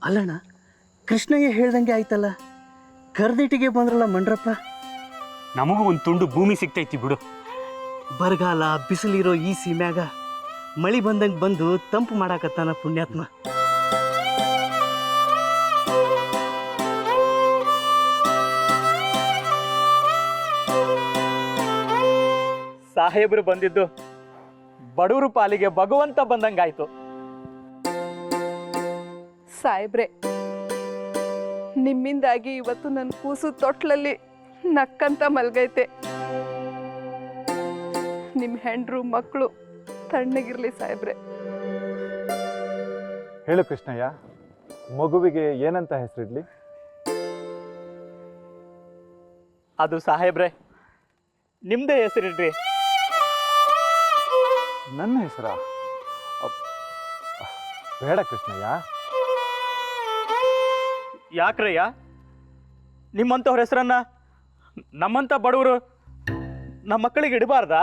ಅಲ್ಲಣ್ಣ, ಕೃಷ್ಣಯ್ಯ ಹೇಳ್ದಂಗೆ ಆಯ್ತಲ್ಲ, ಕರ್ದಿಟ್ಟಿಗೆ ಬಂದ್ರಲ್ಲ ಮಂಡ್ರಪ್ಪ. ನಮಗೂ ಒಂದು ತುಂಡು ಭೂಮಿ ಸಿಗ್ತೈತಿ ಬಿಡು. ಬರಗಾಲ ಬಿಸಿಲಿರೋ ಈ ಸೀಮ್ಯಾಗ ಮಳಿ ಬಂದಂಗೆ ಬಂದು ತಂಪು ಮಾಡಾಕತ್ತಾನ ಪುಣ್ಯಾತ್ಮ. ಸಾಹೇಬ್ರು ಬಂದಿದ್ದು ಬಡವರು ಪಾಲಿಗೆ ಭಗವಂತ ಬಂದಂಗಾಯ್ತು. ಸಾಹೇಬ್ರೆ, ನಿಮ್ಮಿಂದಾಗಿ ಇವತ್ತು ನನ್ನ ಕೂಸು ತೊಟ್ಲಲ್ಲಿ ನಕ್ಕಂತ ಮಲ್ಗೈತೆ. ನಿಮ್ಮ ಹೆಂಡ್ರು ಮಕ್ಕಳು ತಣ್ಣಗಿರ್ಲಿ ಸಾಹೇಬ್ರೆ. ಹೇಳು ಕೃಷ್ಣಯ್ಯ, ಮಗುವಿಗೆ ಏನಂತ ಹೆಸರಿಡ್ಲಿ? ಅದು ಸಾಹೇಬ್ರೆ, ನಿಮ್ದೇ ಹೆಸರಿಡ್ರಿ. ನನ್ನ ಹೆಸರ? ಬೇಡ ಕೃಷ್ಣಯ್ಯ. ಯಾಕ್ರಯ್ಯ, ನಿಮ್ಮಂಥವ್ರ ಹೆಸರನ್ನ ನಮ್ಮಂಥ ಬಡವರು ನಮ್ಮ ಮಕ್ಕಳಿಗೆ ಇಡಬಾರ್ದಾ?